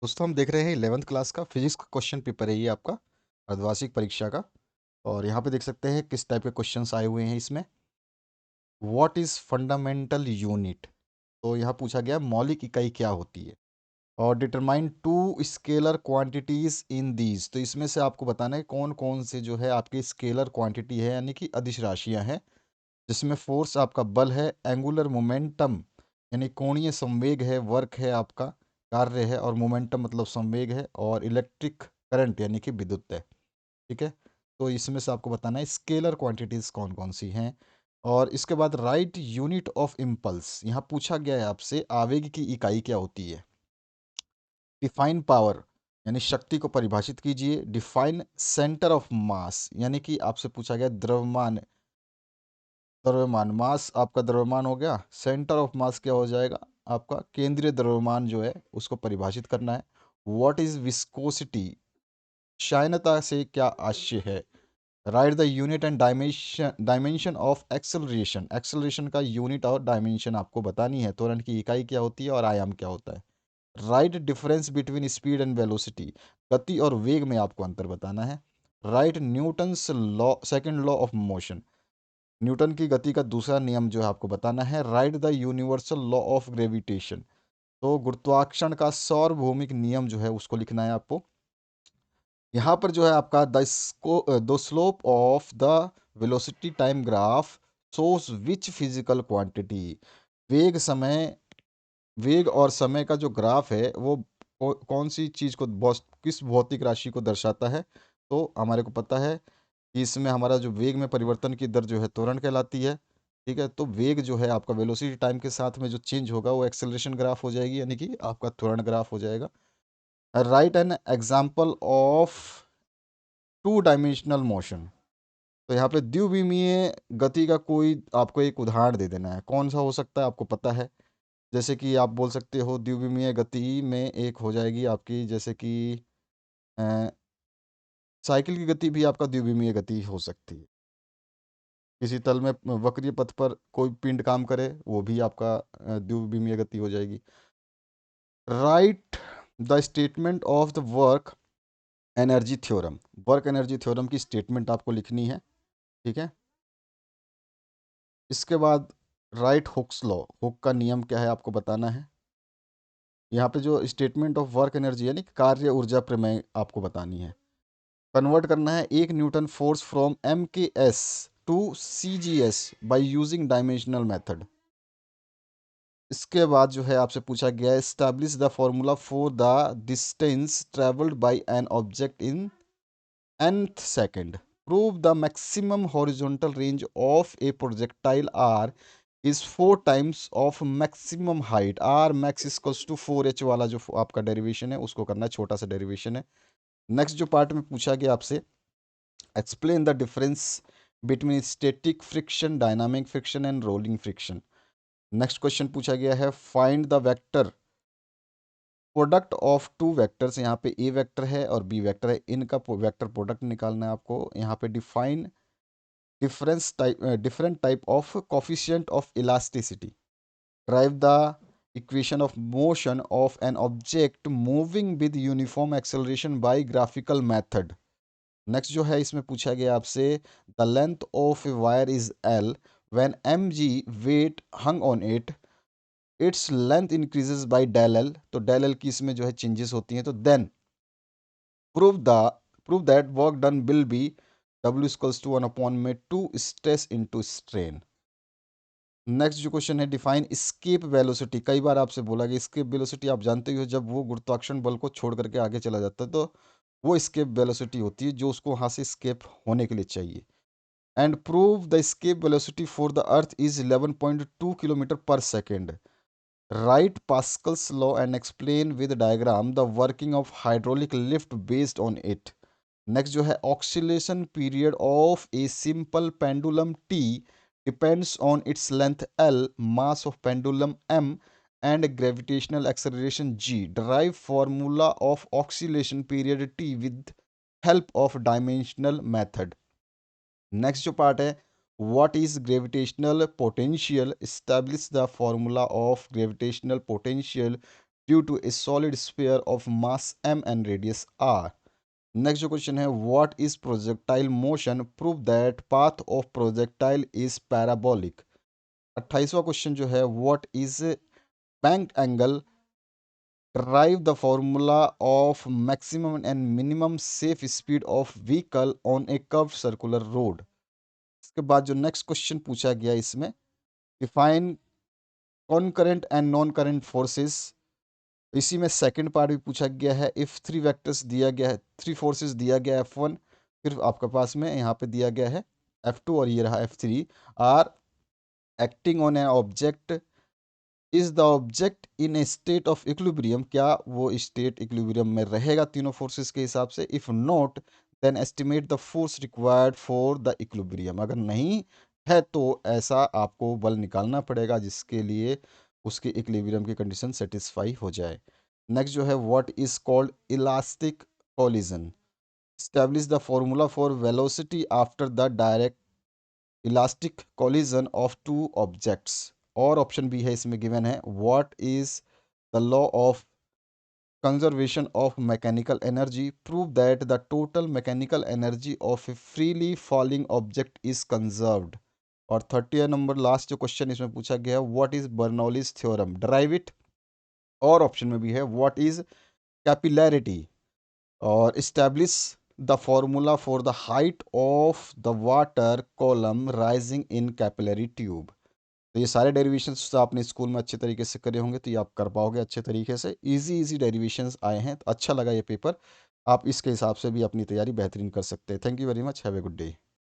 दोस्तों हम देख रहे हैं 11th क्लास का फिजिक्स का क्वेश्चन पेपर है ये आपका अर्धवार्षिक परीक्षा का। और यहाँ पे देख सकते हैं किस टाइप के क्वेश्चंस आए हुए हैं इसमें। व्हाट इज़ फंडामेंटल यूनिट, तो यहाँ पूछा गया मौलिक इकाई क्या होती है। और determine two scalar quantities in these, तो इसमें से आपको बताना है कौन कौन से जो है आपकी स्केलर क्वांटिटी है यानी कि अदिश राशियाँ हैं, जिसमें फोर्स आपका बल है, एंगुलर मोमेंटम यानी कोणीय संवेग है, वर्क है आपका कार्य है, और मोमेंटम मतलब संवेग है, और इलेक्ट्रिक करंट यानी कि विद्युत है। ठीक है, तो इसमें से आपको बताना है स्केलर क्वांटिटीज कौन कौन सी हैं। और इसके बाद राइट यूनिट ऑफ इम्पल्स, यहाँ पूछा गया है आपसे आवेग की इकाई क्या होती है। डिफाइन पावर यानी शक्ति को परिभाषित कीजिए। डिफाइन सेंटर ऑफ मास यानी कि आपसे पूछा गया द्रव्यमान, द्रव्यमान मास आपका द्रव्यमान हो गया, सेंटर ऑफ मास क्या हो जाएगा आपका केंद्रीय द्रव्यमान जो है उसको परिभाषित करना है। व्हाट इज विस्कोसिटी, क्षायनता से क्या आशय है। Right the unit and dimension dimension of acceleration, acceleration का यूनिट और डायमेंशन आपको बतानी है। त्वरण की इकाई क्या होती है और आयाम क्या होता है। Right difference between speed and velocity, गति और वेग में आपको अंतर बताना है। Right Newton's law, second law of motion, Newton की गति का दूसरा नियम जो है आपको बताना है। Right the universal law of gravitation, तो गुरुत्वाकर्षण का सार्वभौमिक नियम जो है उसको लिखना है आपको। यहाँ पर जो है आपका the slope of the velocity time graph shows which physical quantity, वेग समय, वेग और समय का जो ग्राफ है वो कौन सी चीज़ को किस भौतिक राशि को दर्शाता है। तो हमारे को पता है कि इसमें हमारा जो वेग में परिवर्तन की दर जो है त्वरण कहलाती है। ठीक है, तो वेग जो है आपका वेलोसिटी टाइम के साथ में जो चेंज होगा वो एक्सेलरेशन ग्राफ हो जाएगी यानी कि आपका त्वरण ग्राफ हो जाएगा। Right an example of two dimensional motion, तो यहाँ पे द्विविमीय गति का कोई आपको एक उदाहरण दे देना है, कौन सा हो सकता है आपको पता है। जैसे कि आप बोल सकते हो द्विविमीय गति में एक हो जाएगी आपकी, जैसे कि अ, साइकिल की गति भी आपका द्विविमीय गति हो सकती है। किसी तल में वक्रीय पथ पर कोई पिंड काम करे वो भी आपका द्विविमीय गति हो जाएगी। Right the statement of the work energy theorem, work energy theorem की स्टेटमेंट आपको लिखनी है। ठीक है, इसके बाद राइट हुक्स लॉ, हुक का नियम क्या है आपको बताना है। यहाँ पे जो स्टेटमेंट ऑफ वर्क एनर्जी यानी कार्य ऊर्जा प्रमेय आपको बतानी है। कन्वर्ट करना है एक newton force from M K S to C G S by using dimensional method. इसके बाद जो है आपसे पूछा गया है establish the formula for the distance travelled by an object in nth second. Prove the maximum horizontal range of a projectile r is 4 times of maximum height. r max is equals to 4h वाला जो आपका derivation है उसको करना है, छोटा सा derivation है। नेक्स्ट जो पार्ट में पूछा गया आपसे explain the difference between static friction, dynamic friction and rolling friction. Next question पूछा गया है find the vector product of two vectors, यहाँ पे ए वेक्टर है और बी वेक्टर है, इनका वेक्टर प्रोडक्ट निकालना है आपको। यहाँ पे define different type of coefficient of elasticity. Derive the equation of motion of an object moving with uniform acceleration by graphical method. Next जो है इसमें पूछा गया आपसे the length of a wire is L when M G weight hung on it, its length increases by del L, तो del L की इसमें जो है चेंजेस होती हैं। तो then prove the prove that work done will be W equals to 1 में 2 stress into strain. Next जो क्वेश्चन है डिफाइन स्केप वेलोसिटी, कई बार आपसे बोला गया स्केप वेलोसिटी आप जानते ही हो, जब वो गुरुत्वाकर्षण बल को छोड़ करके आगे चला जाता है तो वो स्केप वेलोसिटी होती है जो उसको वहाँ से स्केप होने के लिए चाहिए। And prove the escape velocity for the earth is 11.2 kilometre per second. Write Pascal's law and explain with diagram the working of hydraulic lift based on it. Next जो है oscillation period of a simple pendulum T depends on its length L, mass of pendulum M and gravitational acceleration G. Derive formula of oscillation period T with help of dimensional method. Next जो part है what is gravitational potential, establish the formula of gravitational potential due to a solid sphere of mass m and radius r। Next जो question है, what is projectile motion, prove that path of projectile is parabolic. 28वां question जो है, what is banked angle, derive the formula of maximum and minimum safe speed of vehicle on a curved circular road। इसके बाद जो next question पूछा गया इसमें, define कॉनकरेंट and non current forces. इसी में सेकंड पार्ट भी पूछा गया है, इफ थ्री वेक्टर्स दिया गया है, थ्री फोर्सेस दिया गया है F1, फिर आपके पास में यहाँ पे दिया गया है F2 और ये रहा F3, are acting on an object, is the object in a state of equilibrium, क्या वो स्टेट इक्विलिब्रियम में रहेगा तीनों फोर्सेस के हिसाब से, if not then estimate the force required for the equilibrium, अगर नहीं है तो ऐसा आपको बल निकालना पड़ेगा जिसके लिए उसकी इक्विलिब्रियम की कंडीशन सेटिस्फाई हो जाए। नेक्स्ट जो है, what is called elastic collision, establish the formula for velocity after the direct elastic collision of two objects। और ऑप्शन भी है इसमें गिवन है, what is the law of conservation of mechanical energy, prove that the total mechanical energy of A freely falling object is conserved. और 30 number last जो question इसमें पूछा गया है, what is Bernoulli's theorem, derive it. और option में भी है, व्हाट इज कैपिलैरिटी, और establish the formula for the height of the water column rising in capillary tube. तो ये सारे डेरिवेशंस तो आपने स्कूल में अच्छे तरीके से करे होंगे, तो ये आप कर पाओगे अच्छे तरीके से। इजी इजी डेरिवेशंस आए हैं, तो अच्छा लगा ये पेपर। आप इसके हिसाब से भी अपनी तैयारी बेहतरीन कर सकते हैं। Thank you very much, have a good day.